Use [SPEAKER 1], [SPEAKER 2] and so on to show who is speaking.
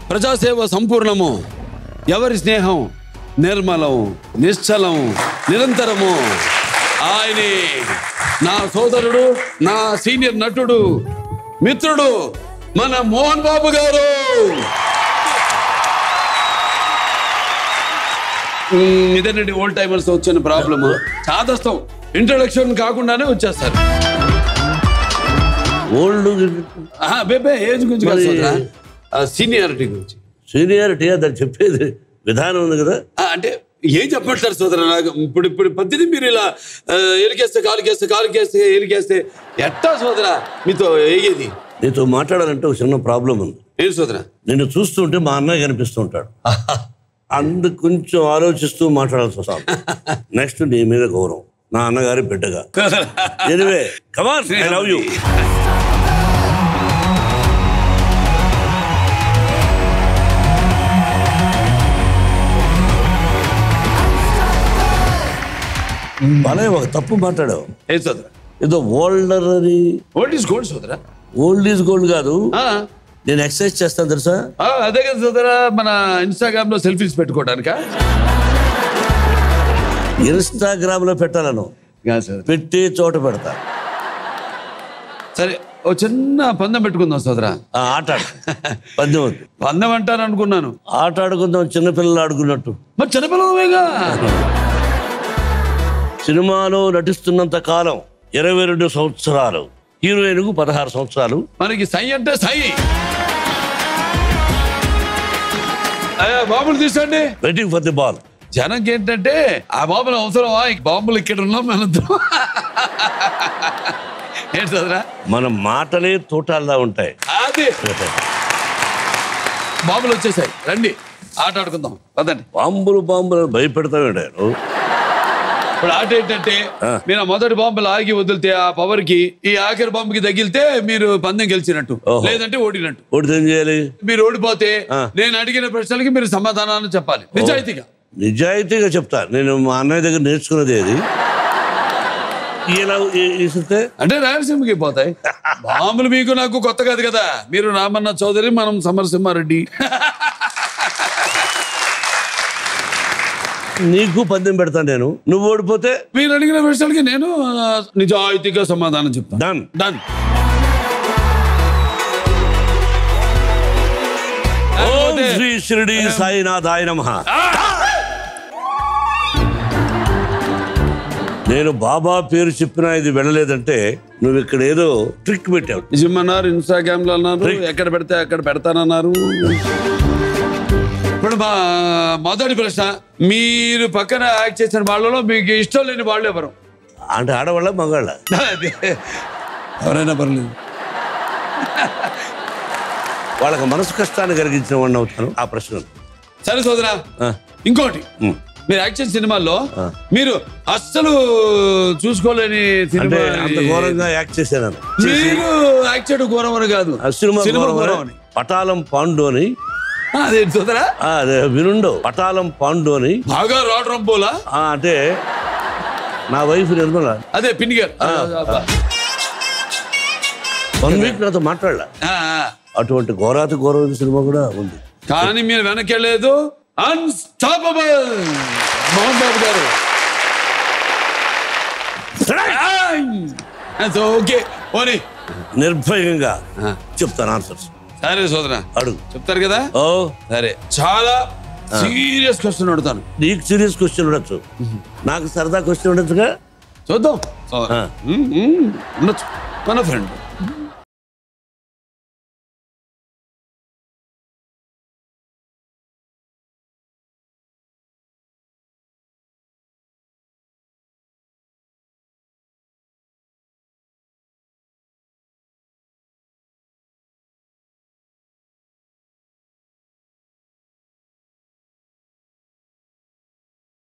[SPEAKER 1] ప్రజాసేవ సంపూర్ణము, ఎవరి స్నేహం నిర్మలం, నిశ్చలం, నిరంతరము. ఆయనే నా సోదరుడు, నా సీనియర్ నటుడు, మిత్రుడు, మన మోహన్ బాబు గారు. ఇదేనండి ఓల్డ్ టైమర్స్ వచ్చిన ప్రాబ్లమ్. చాదస్తం ఇంట్రొడక్షన్ కాకుండానే వచ్చేస్తారు.
[SPEAKER 2] ఓల్డ్
[SPEAKER 1] బేబే ఏజ్ గురించి కాదు సోదరా, సీనియారిటీ గురించి.
[SPEAKER 2] సీనియారిటీ దాన్ని చెప్పేది విధానం ఉంది కదా.
[SPEAKER 1] అంటే ఏం చెప్పమంటారు సోదర? నాకు ఇప్పుడు పద్ధతి మీరు ఇలా ఎలికేస్తే కాలుకేస్తే ఎలికేస్తే ఎట్టా సోదరా మీతో ఏగేది?
[SPEAKER 2] నీతో మాట్లాడాలంటే ఒక చిన్న ప్రాబ్లం ఉంది.
[SPEAKER 1] ఏం సోదరా?
[SPEAKER 2] నిన్ను చూస్తుంటే మా అన్నయ్య కనిపిస్తూ ఉంటాడు. అందుకు కొంచెం ఆలోచిస్తూ మాట్లాడాల్సి వస్తాను. నెక్స్ట్ నీ మీద గౌరవం, నా అన్నగారి బిడ్డగా. Anyway come on, I love you. బాలే ఒక తప్పు మాట్లాడావు.
[SPEAKER 1] ఏం సోదరా?
[SPEAKER 2] ఏదో ఓల్డర్ అని.
[SPEAKER 1] ఓల్డ్ ఈజ్ గోల్డ్ సోదరా.
[SPEAKER 2] ఓల్డ్ ఈజ్ గోల్డ్ కాదు. నేను ఎక్సర్సైజ్ చేస్తాను తెలుసా.
[SPEAKER 1] అదే కదా సోదరా, మన ఇన్స్టాగ్రామ్ లో సెల్ఫీస్ పెట్టుకోవడానిక.
[SPEAKER 2] ఇన్స్టాగ్రామ్ లో పెట్టాలను పెట్టి చోట పెడతా.
[SPEAKER 1] సరే ఓ చిన్న పందెం పెట్టుకుందాం సోదరా.
[SPEAKER 2] ఆట పందెం
[SPEAKER 1] పందెం అంటారు అనుకున్నాను.
[SPEAKER 2] ఆట ఆడుకుందాం, చిన్నపిల్లలు ఆడుకున్నట్టు.
[SPEAKER 1] మరి చిన్నపిల్లవేగా.
[SPEAKER 2] సినిమాలో నటిస్తున్నంత కాలం 22 సంవత్సరాలు, హీరోయిన్కు 16 సంవత్సరాలు.
[SPEAKER 1] మనకి సై అంటే సై. బాంబులు తీసుకోండి.
[SPEAKER 2] Waiting for the ball.
[SPEAKER 1] జనంకి ఏంటంటే ఆ బాంబులు అవసరమా, బాంబులు ఇక్కడ ఉన్నాం మనందరం. ఏంటి సోదరా?
[SPEAKER 2] మన మాటలే తోటాల్లా ఉంటాయి.
[SPEAKER 1] అది బాంబులు వచ్చేసాయి, రండి ఆట ఆడుకుందాం పదండి.
[SPEAKER 2] బాంబులు భయపెడతాడు.
[SPEAKER 1] ఇప్పుడు ఆట ఏంటంటే మీరు మొదటి బాంబులు ఆగి వదిలితే ఆ పవర్ కి ఈ ఆఖరి బాంబుకి తగిలితే మీరు పందెం గెలిచినట్టు, లేదంటే ఓడినట్టు.
[SPEAKER 2] ఓడితే ఏం చేయాలి?
[SPEAKER 1] మీరు ఓడిపోతే నేను అడిగిన ప్రశ్నలకి మీరు సమాధానాలు చెప్పాలి నిజాయితీగా
[SPEAKER 2] చెప్తా. నేను మా అన్నయ్య దగ్గర నేర్చుకున్నది అది.
[SPEAKER 1] అంటే రాయలసీమకి పోతాయి బాంబులు. మీకు నాకు కొత్త కాదు కదా. మీరు రామన్న చౌదరి, మనం సమరసింహారెడ్డి.
[SPEAKER 2] నీకు పందెం పెడతాను నేను. నువ్వు ఓడిపోతే
[SPEAKER 1] మీరు అడిగిన ప్రశ్నలకి నేను నిజాయితీగా సమాధానం చెప్తాను.
[SPEAKER 2] Done
[SPEAKER 1] done.
[SPEAKER 2] ఓం శ్రీ షిరిడి సాయినాథాయ నమః. నేను బాబా పేరు చెప్పినా ఇది వెళ్ళలేదంటే నువ్వు ఇక్కడ ఏదో ట్రిక్ పెట్టావు.
[SPEAKER 1] నిజమన్నారు, ఇన్స్టాగ్రామ్ లో అన్నారు, ఎక్కడ పెడితే అక్కడ పెడతానన్నారు. ఇప్పుడు మా మొదటి ప్రశ్న, మీరు పక్కన యాక్ట్ చేసిన వాళ్ళలో మీకు ఇష్టం లేని వాళ్ళు ఎవరు?
[SPEAKER 2] అంటే ఆడవాళ్ళ మగాళ్ళ?
[SPEAKER 1] ఎవరైనా పర్లేదు.
[SPEAKER 2] వాళ్ళకి మనసు కష్టాన్ని కలిగించిన వాడిని అవుతాను ఆ ప్రశ్న.
[SPEAKER 1] సరే సోదరా, ఇంకోటి, మీరు యాక్ట్ చేసిన సినిమాల్లో మీరు అస్సలు చూసుకోలేని సినిమా.
[SPEAKER 2] అంత ఘోరంగా యాక్ట్ చేశాను.
[SPEAKER 1] మీరు యాక్ట్ చేయడం ఘోరం అని కాదు,
[SPEAKER 2] సినిమా ఘోరం అని. పటాలం పాండు అని.
[SPEAKER 1] అదే సోదరా,
[SPEAKER 2] అదే వినుండో. పటాలం పాండు అని.
[SPEAKER 1] బాగా రాడ్రంపోలా.
[SPEAKER 2] అంటే నా వైఫ్ నిర్మల,
[SPEAKER 1] అదే పిన్ని గారు.
[SPEAKER 2] 1 వీక్ నాతో మాట్లాడలా. అటువంటి ఘోరాతి ఘోరమైన సినిమా కూడా ఉంది.
[SPEAKER 1] కానీ మీరు వెనకెళ్ళలేదు. అన్స్టాపబుల్ మోహన్ బాబు గారు. ఓకే పోనీ,
[SPEAKER 2] నిర్భయంగా చెప్తాను ఆన్సర్స్.
[SPEAKER 1] సరే సోదరా,
[SPEAKER 2] అడుగు.
[SPEAKER 1] చెప్తారు కదా? సరే, చాలా సీరియస్ క్వశ్చన్ అడుగుతాను.
[SPEAKER 2] నీకు సీరియస్ క్వశ్చన్ ఉండొచ్చు, నాకు సరదా క్వశ్చన్ ఉండొచ్చుగా.
[SPEAKER 1] చూద్దాం. ఉండొచ్చు, మన ఫ్రెండ్.